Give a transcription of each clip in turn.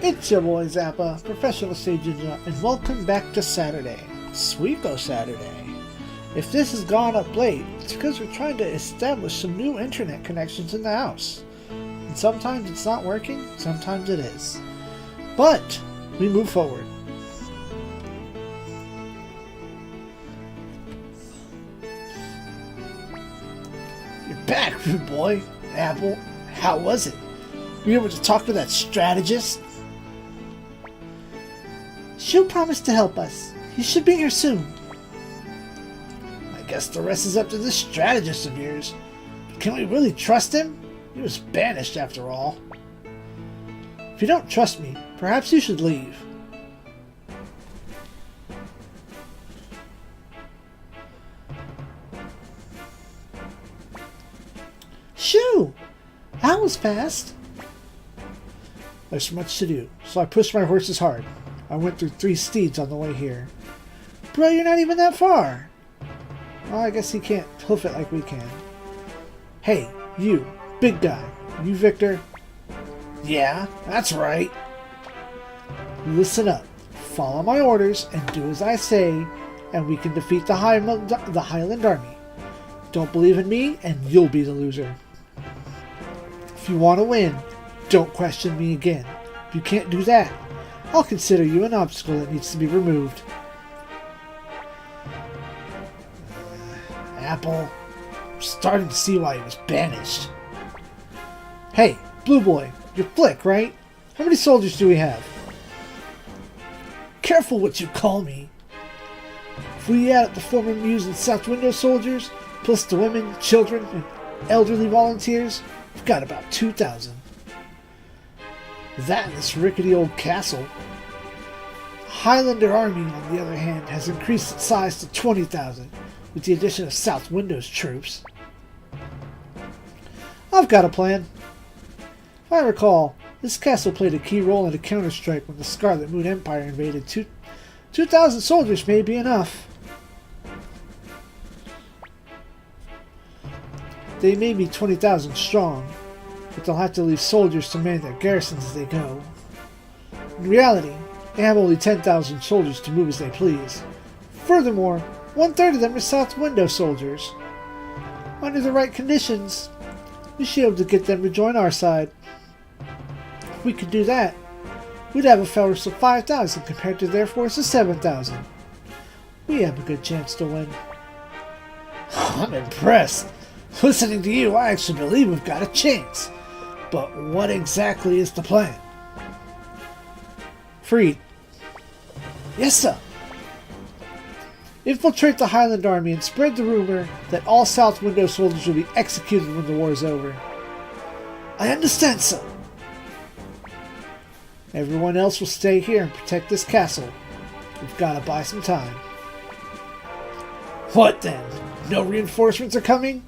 It's your boy Zappa, Professional Stage Ninja, and welcome back to Saturday, SuikoSaturday. If this has gone up late, it's because we're trying to establish some new internet connections in the house. And sometimes it's not working, sometimes it is. But, we move forward. You're back, rude boy. Apple, how was it? Were you able to talk to that strategist? She'll promise to help us. He should be here soon. I guess the rest is up to this strategist of yours. But can we really trust him? He was banished after all. If you don't trust me, perhaps you should leave. Shoo! That was fast. There's much to do, so I pushed my horses hard. I went through 3 steeds on the way here. Bro, you're not even that far. Well, I guess he can't hoof it like we can. Hey, you, big guy. You Victor? Yeah, that's right. Listen up. Follow my orders and do as I say, and we can defeat the Highland Army. Don't believe in me, and you'll be the loser. If you want to win, don't question me again. If you can't do that, I'll consider you an obstacle that needs to be removed. Apple, I'm starting to see why he was banished. Hey, Blue Boy, you're Flick, right? How many soldiers do we have? Careful what you call me. If we add up the former Muse and South Window soldiers, plus the women, children, and elderly volunteers, we've got about 2,000. That in this rickety old castle. The Highlander army, on the other hand, has increased its size to 20,000, with the addition of South Window's troops. I've got a plan. If I recall, this castle played a key role in a counterstrike when the Scarlet Moon Empire invaded. 2,000 soldiers may be enough. They may be 20,000 strong, but they'll have to leave soldiers to man their garrisons as they go. In reality, they have only 10,000 soldiers to move as they please. Furthermore, 1/3 of them are South Window soldiers. Under the right conditions, we should be able to get them to join our side. If we could do that, we'd have a force of 5,000 compared to their force of 7,000. We have a good chance to win. I'm impressed. Listening to you, I actually believe we've got a chance. But what exactly is the plan? Freed. Yes, sir. Infiltrate the Highland Army and spread the rumor that all South Window soldiers will be executed when the war is over. I understand, sir. Everyone else will stay here and protect this castle. We've got to buy some time. What then? No reinforcements are coming?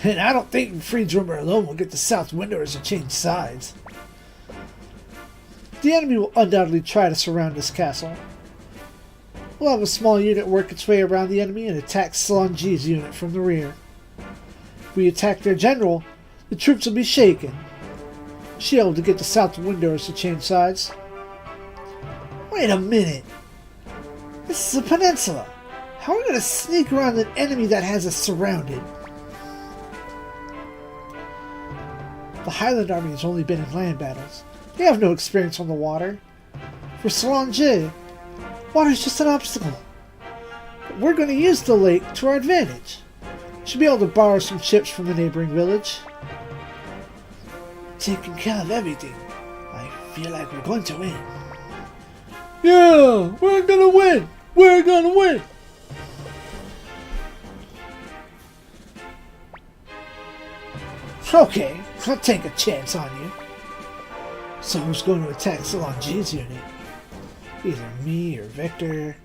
And I don't think Freed's rumor alone will get the South Windowers to change sides. The enemy will undoubtedly try to surround this castle. We'll have a small unit work its way around the enemy and attack Salonji's unit from the rear. If we attack their general, the troops will be shaken. She'll be able to get the South Windowers to change sides. Wait a minute. This is a peninsula. How are we going to sneak around an enemy that has us surrounded? The Highland Army has only been in land battles. They have no experience on the water. For Salonji, water is just an obstacle. But we're going to use the lake to our advantage. We should be able to borrow some ships from the neighboring village. Taking care of everything. I feel like we're going to win. Yeah, we're going to win. We're going to win. Okay, I'll take a chance on you. So who's going to attack Salonji's unit? Either me or Victor.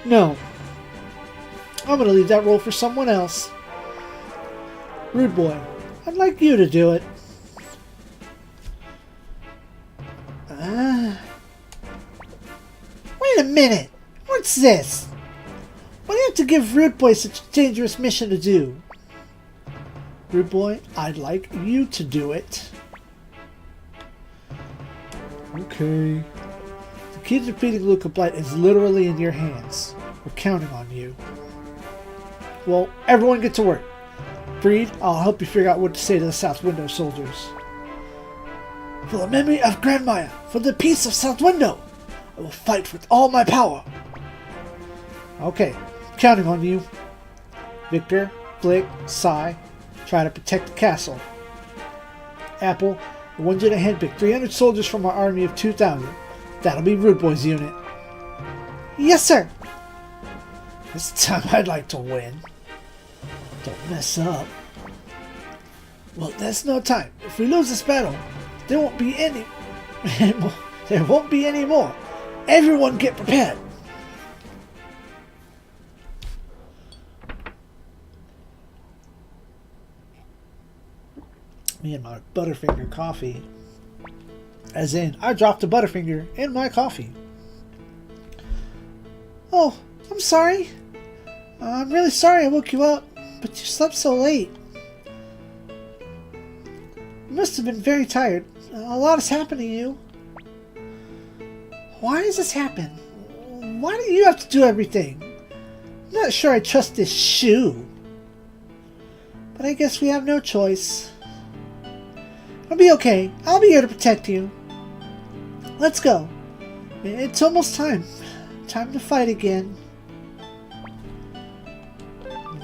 No. I'm going to leave that role for someone else. Rude boy, I'd like you to do it. Wait a minute. What's this? Why do you have to give Rude Boy such a dangerous mission to do? Rude Boy, I'd like you to do it. Okay. The key to defeating Luca Blight is literally in your hands. We're counting on you. Well, everyone get to work. Breed, I'll help you figure out what to say to the South Window soldiers. For the memory of Grandmaya, for the peace of South Window, I will fight with all my power. Okay, counting on you. Victor, Flick, Sai, try to protect the castle. Apple, I want you to handpick 300 soldiers from our army of 2,000. That'll be Rude Boy's unit. Yes, sir. This time I'd like to win. Don't mess up. Well, there's no time. If we lose this battle, there won't be any there won't be any more. Everyone get prepared. Me and my Butterfinger coffee. As in, I dropped a Butterfinger in my coffee. Oh, I'm sorry. I'm really sorry I woke you up, but you slept so late. You must have been very tired. A lot has happened to you. Why does this happen? Why do you have to do everything? I'm not sure I trust this shoe. But I guess we have no choice. I'll be okay. I'll be here to protect you. Let's go. It's almost time. Time to fight again.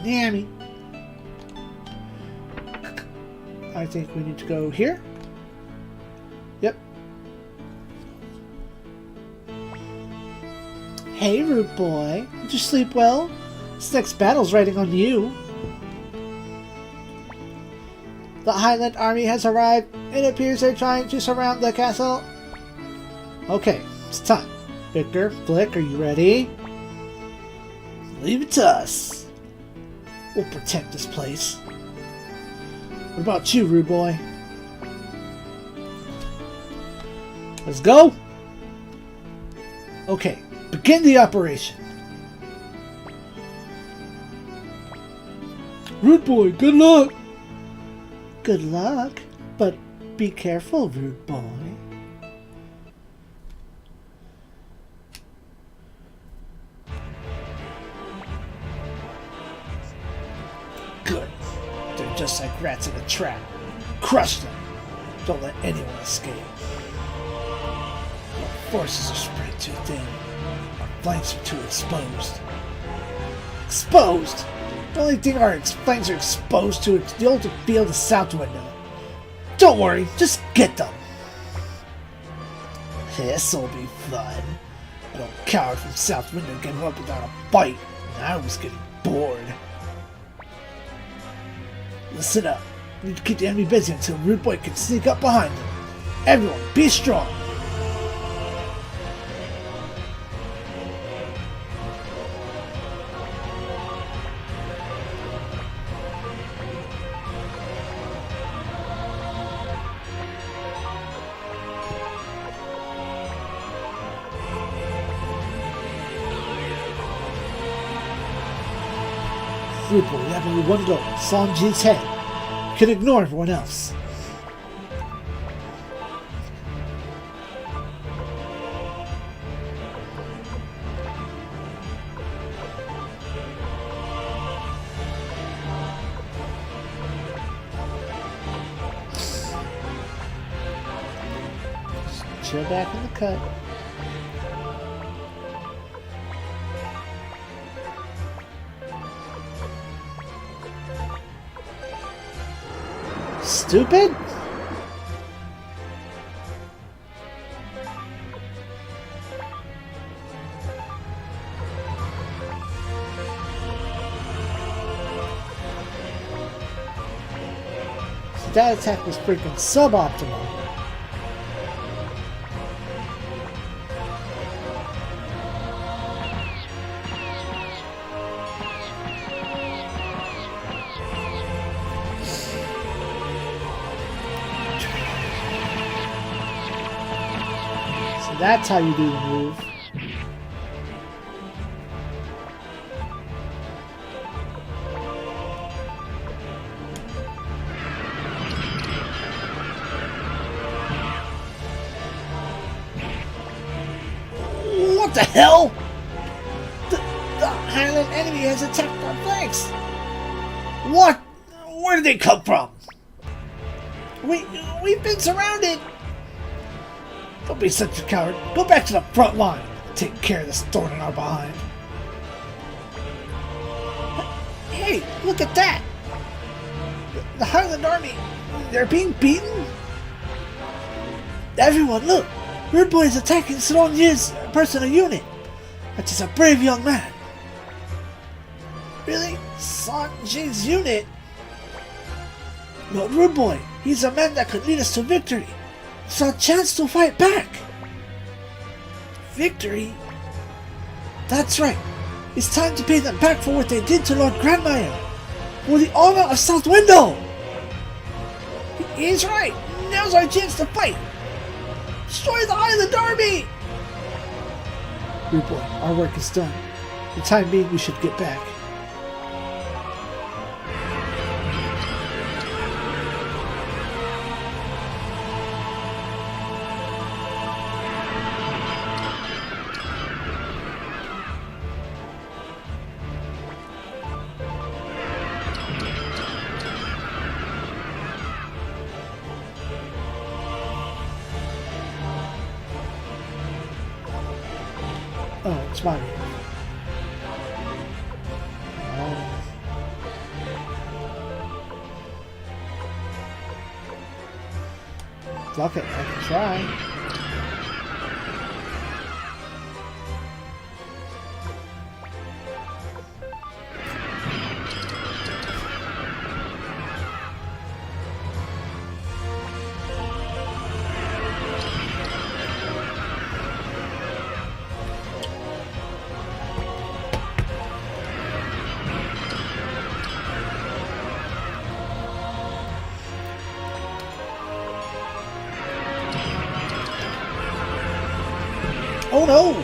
Nammy. I think we need to go here. Yep. Hey, Rude Boy. Did you sleep well? This next battle's riding on you. The Highland army has arrived. It appears they're trying to surround the castle. Okay, it's time. Victor, Flick, are you ready? Leave it to us. We'll protect this place. What about you, Rude Boy? Let's go. Okay, begin the operation. Rude Boy, good luck. Good luck, but be careful, Rude Boy. Good. They're just like rats in a trap. Crush them. Don't let anyone escape. Our forces are spread too thin. Our flanks are too exposed. Exposed? The only thing our flanks are exposed to is the old field of South Window. Don't worry, just get them. This'll be fun. An old coward from South Window gave up without a fight, and I was getting bored. Listen up. We need to keep the enemy busy until Rude Boy can sneak up behind them. Everyone, be strong. Rude Boy, you have only one goal. Sanji's head. You can ignore everyone else. Just chill back in the cut. Stupid? That attack was freaking suboptimal. That's how you do the move. the hell? The Highland enemy has attacked our flanks. What? Where did they come from? We've been surrounded. Don't be such a coward. Go back to the front line. Take care of this thorn in our behind. Hey, look at that! The Highland Army, they're being beaten? Everyone, look! Rude Boy is attacking Seonji's personal unit. That is a brave young man. Really? Seonji's unit? Lord Rude Boy, he's a man that could lead us to victory. It's our chance to fight back. Victory? That's right. It's time to pay them back for what they did to Lord Grandmire. For the honor of South Window! He's right. Now's our chance to fight. Destroy the Highland Army! Rude Boy, our work is done. For the time being, we should get back. Oh, it's mine. Fuck it, I can try. Oh no!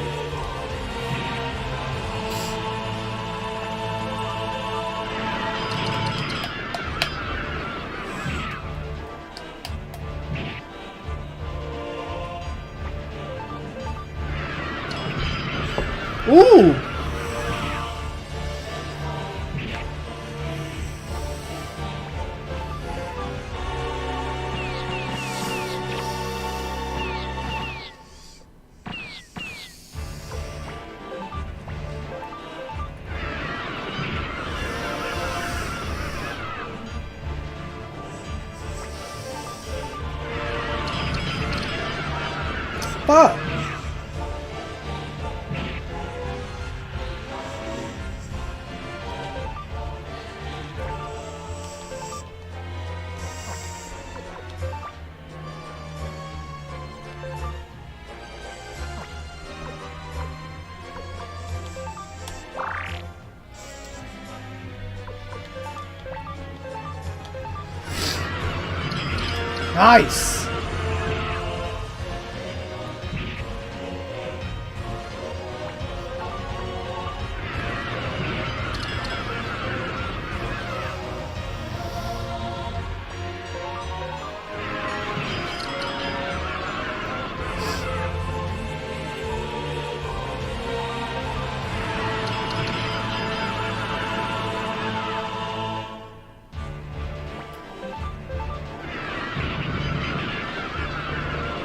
Ooh! Fuck! Nice!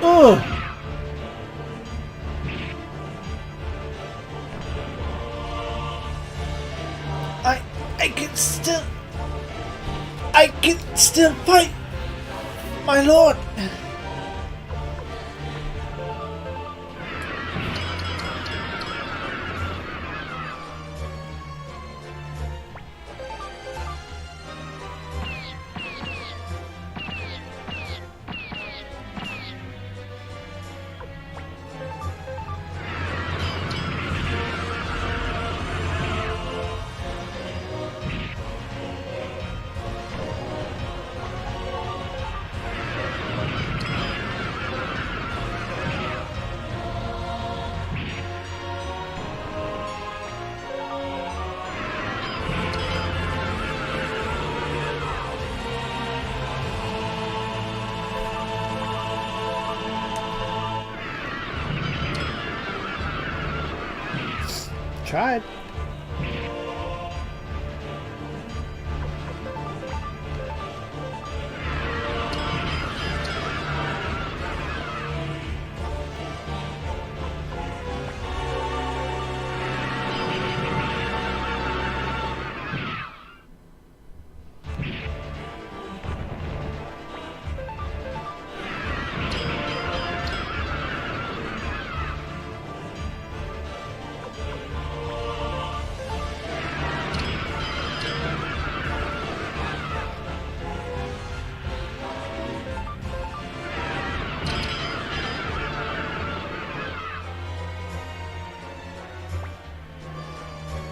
Ugh. I can still fight, my lord. Tried.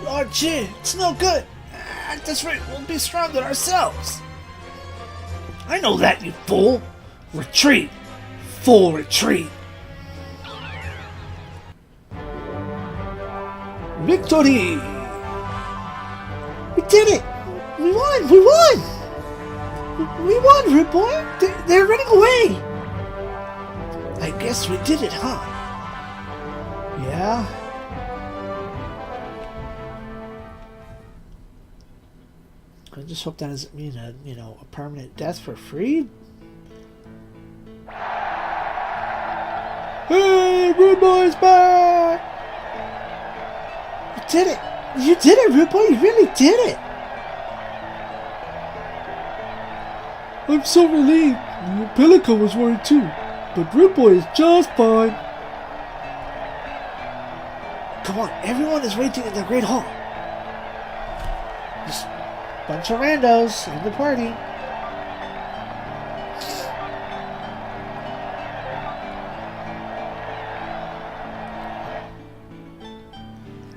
Oh, gee, it's no good. At this rate, we'll be surrounded ourselves. I know that, you fool. Retreat. Full retreat. Victory! We did it! We won! We won! We won, Rude Boy! They're running away! I guess we did it, huh? Yeah? I just hope that doesn't mean a permanent death for free. Hey, Rude Boy's back! You did it! You did it, Rude Boy! You really did it! I'm so relieved. Pelican was worried too, but Rude Boy is just fine. Come on, everyone is waiting in the Great Hall. Just bunch of randos in the party.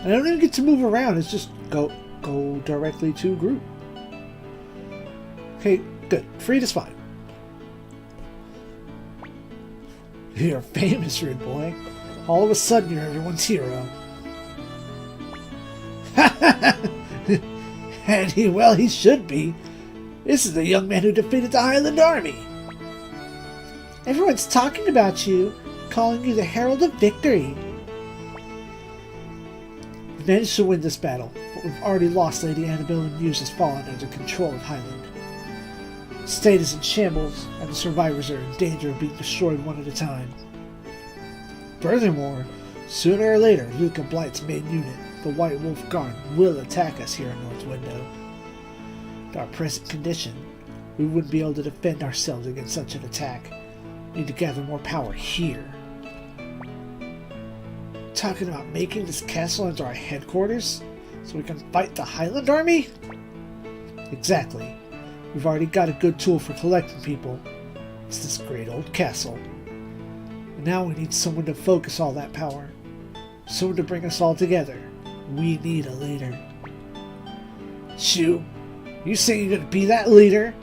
I don't even get to move around. It's just go directly to group. Okay, good. Free to spot. You're famous, Rude Boy. All of a sudden, you're everyone's hero. And he should be. This is the young man who defeated the Highland Army. Everyone's talking about you, calling you the Herald of Victory. We managed to win this battle, but we've already lost Lady Annabelle and Muse has fallen under control of Highland. The state is in shambles, and the survivors are in danger of being destroyed one at a time. Furthermore, sooner or later, Luca Blight's main unit, the White Wolf Guard, will attack us here in North Window. In our present condition, we wouldn't be able to defend ourselves against such an attack. We need to gather more power here. Talking about making this castle into our headquarters so we can fight the Highland Army? Exactly. We've already got a good tool for collecting people. It's this great old castle. And now we need someone to focus all that power. Someone to bring us all together. We need a leader. Shu, you say you're gonna be that leader?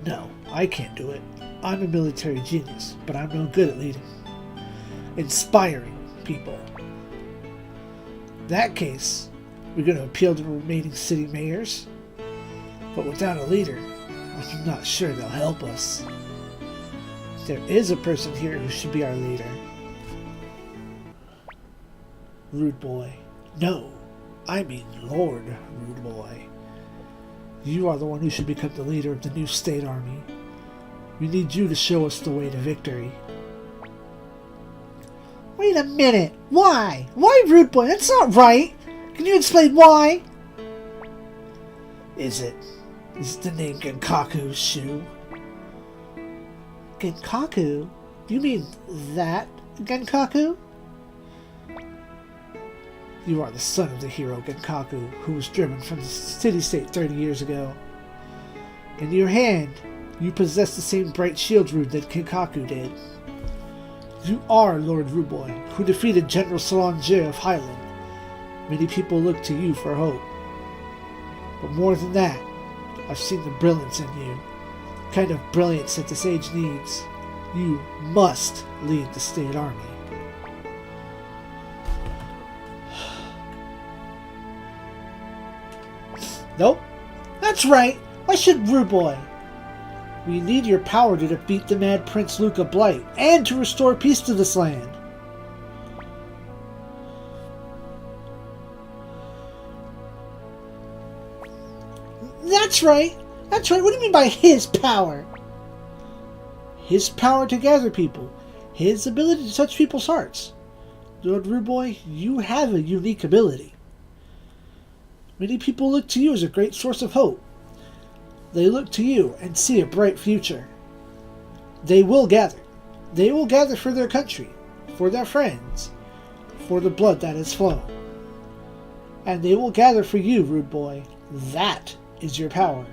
No, I can't do it. I'm a military genius, but I'm no good at leading. Inspiring people. In that case, we're gonna appeal to the remaining city mayors. But without a leader, I'm not sure they'll help us. There is a person here who should be our leader. Rude Boy. No, I mean Lord Rude Boy. You are the one who should become the leader of the new state army. We need you to show us the way to victory. Wait a minute! Why? Why Rude Boy? That's not right! Can you explain why? Is it the name Genkaku, Shu? Genkaku? You mean that Genkaku? You are the son of the hero Genkaku, who was driven from the city-state 30 years ago. In your hand, you possess the same bright shield rune that Genkaku did. You are Lord Rude Boy, who defeated General Solange of Highland. Many people look to you for hope. But more than that, I've seen the brilliance in you. The kind of brilliance that this age needs. You must lead the state army. Nope. That's right. Why should Rude Boy? We need your power to defeat the Mad Prince Luca Blight and to restore peace to this land. That's right. That's right. What do you mean by his power? His power to gather people. His ability to touch people's hearts. Lord Rude Boy, you have a unique ability. Many people look to you as a great source of hope. They look to you and see a bright future. They will gather. They will gather for their country, for their friends, for the blood that has flown. And they will gather for you, Rude Boy. That is your power.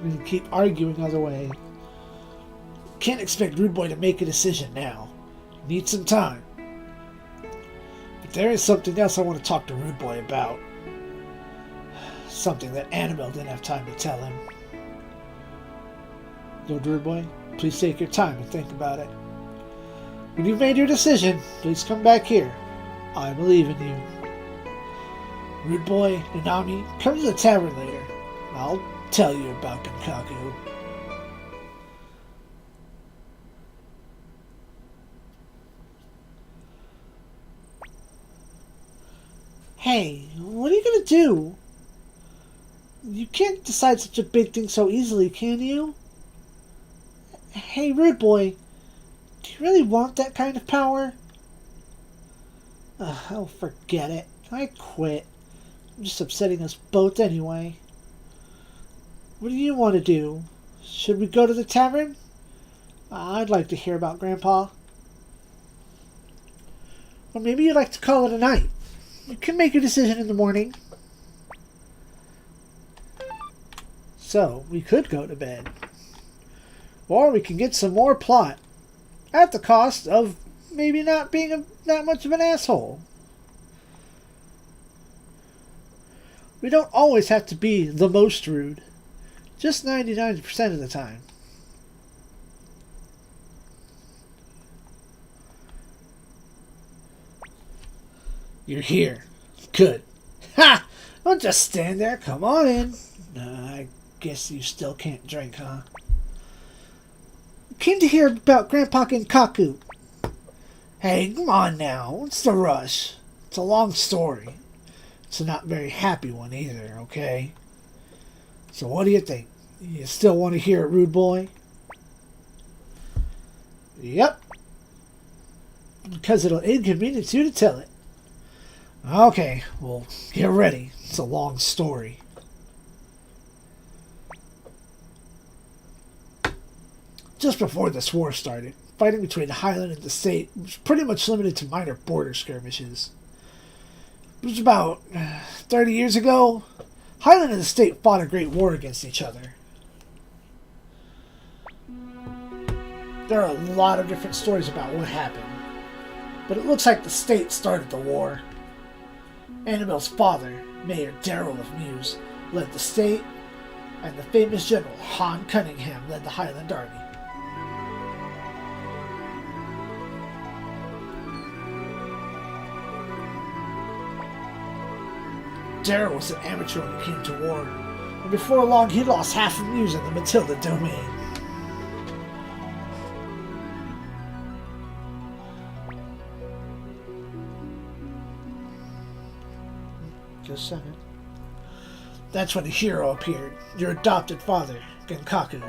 We can keep arguing other way. Can't expect Rude Boy to make a decision now. Need some time. But there is something else I want to talk to Rude Boy about. Something that Annabelle didn't have time to tell him. Lord Rude Boy, please take your time and think about it. When you've made your decision, please come back here. I believe in you. Rude Boy, Nanami, come to the tavern later. I'll tell you about Genkaku. Hey, what are you gonna do? You can't decide such a big thing so easily, can you? Hey, Rude Boy, do you really want that kind of power? Oh, forget it. I quit. I'm just upsetting us both anyway. What do you want to do? Should we go to the tavern? I'd like to hear about Grandpa. Or maybe you'd like to call it a night. You can make your decision in the morning. So, we could go to bed. Or we can get some more plot. At the cost of maybe not being that much of an asshole. We don't always have to be the most rude. Just 99% of the time. You're here. Good. Ha! Don't just stand there. Come on in. I guess you still can't drink, huh? Came to hear about Grandpa Genkaku. Hey, come on now. What's the rush? It's a long story. It's a not very happy one either, okay? So what do you think? You still want to hear it, Rude Boy? Yep. Because it'll inconvenience you to tell it. Okay, well, get ready. It's a long story. Just before this war started, fighting between the Highland and the State was pretty much limited to minor border skirmishes. It was about 30 years ago. Highland and the State fought a great war against each other. There are a lot of different stories about what happened, but it looks like the State started the war. Annabelle's father, Mayor Darrell of Muse, led the State, and the famous General Han Cunningham led the Highland Army. Darrell was an amateur when it came to war, and before long he lost half of Muse in the Matilda domain. Just a second. That's when the hero appeared, your adopted father, Genkaku.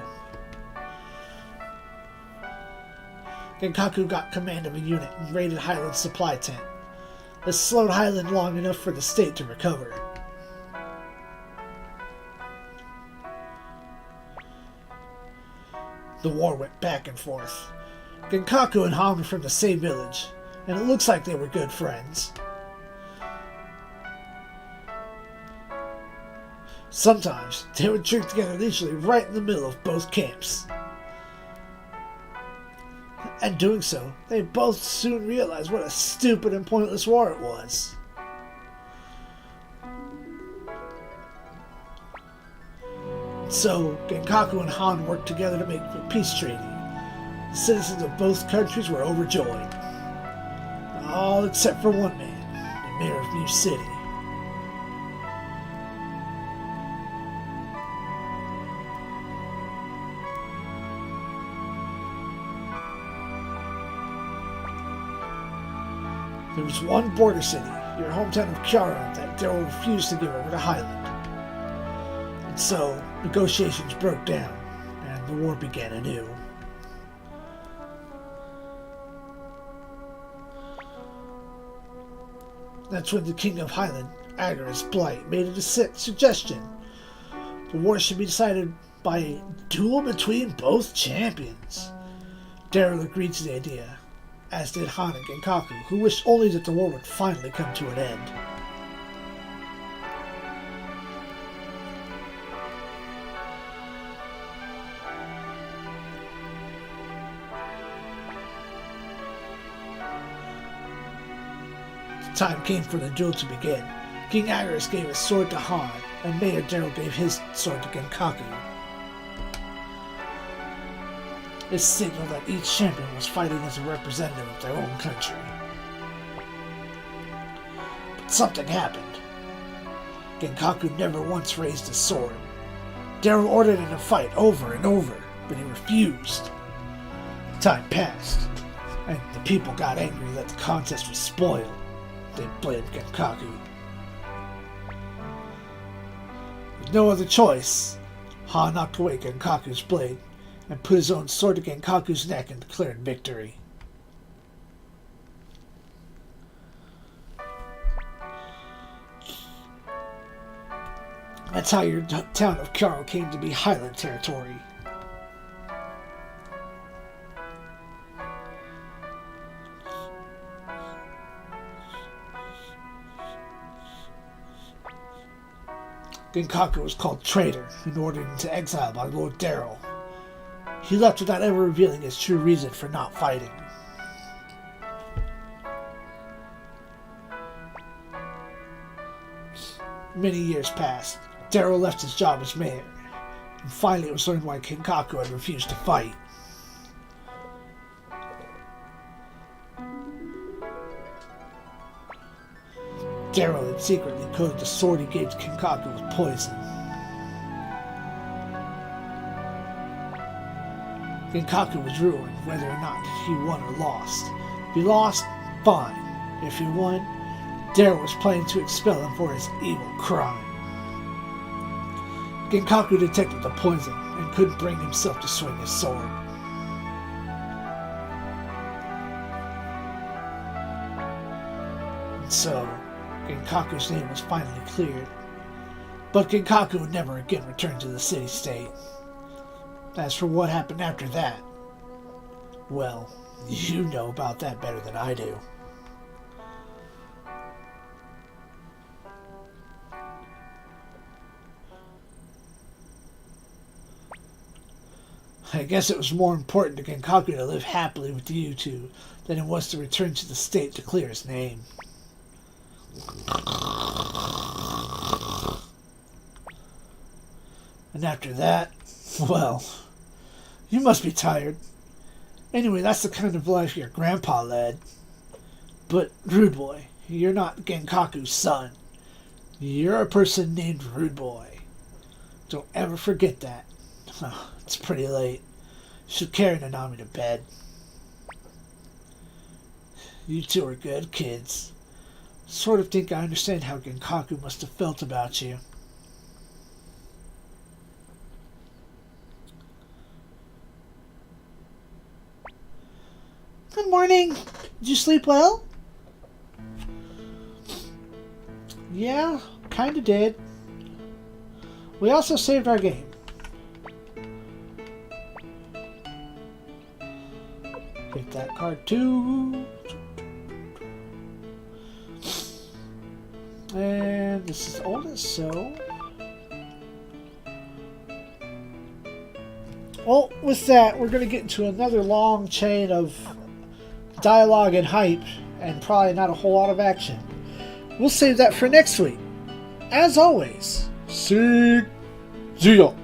Genkaku got command of a unit and raided Highland's supply tent. This slowed Highland long enough for the State to recover. The war went back and forth. Genkaku and Han were from the same village, and it looks like they were good friends. Sometimes they would drink together leisurely right in the middle of both camps. And doing so, they both soon realized what a stupid and pointless war it was. So, Genkaku and Han worked together to make a peace treaty. Citizens of both countries were overjoyed. All except for one man, the mayor of Muse City. There was one border city, your hometown of Char, that Daryl refused to give over to Highland. And so, negotiations broke down, and the war began anew. That's when the King of Highland, Agorist Blight, made a suggestion. The war should be decided by a duel between both champions. Daryl agreed to the idea, as did Han and Genkaku, who wished only that the war would finally come to an end. The time came for the duel to begin. King Agorist gave his sword to Han, and Mayor Daryl gave his sword to Genkaku. This signaled that each champion was fighting as a representative of their own country. But something happened. Genkaku never once raised his sword. Daryl ordered him to fight over and over, but he refused. Time passed, and the people got angry that the contest was spoiled. They blamed Genkaku. With no other choice, Han knocked away Genkaku's blade and put his own sword to Genkaku's neck and declared victory. That's how your town of Karo came to be Highland territory. Genkaku was called traitor and ordered into exile by Lord Daryl. He left without ever revealing his true reason for not fighting. Many years passed. Daryl left his job as mayor, and finally it was learned why Genkaku had refused to fight. Daryl had secretly coated the sword he gave to Genkaku with poison. Genkaku was ruined whether or not he won or lost. If he lost, fine. If he won, Daryl was planning to expel him for his evil crime. Genkaku detected the poison and couldn't bring himself to swing his sword. And so, Genkaku's name was finally cleared. But Genkaku would never again return to the city-state. As for what happened after that, well, you know about that better than I do. I guess it was more important to Genkaku to live happily with you two than it was to return to the state to clear his name. And after that, well, you must be tired. Anyway, that's the kind of life your grandpa led. But, Rude Boy, you're not Genkaku's son. You're a person named Rude Boy. Don't ever forget that. It's pretty late. Should carry Nanami to bed. You two are good kids. Sort of think I understand how Genkaku must have felt about you. Good morning. Did you sleep well? Yeah, kinda did. We also saved our game. Get that card too. And this is oldest, so... Well, with that, we're going to get into another long chain of dialogue and hype, and probably not a whole lot of action. We'll save that for next week. As always, SIEG, ZEON.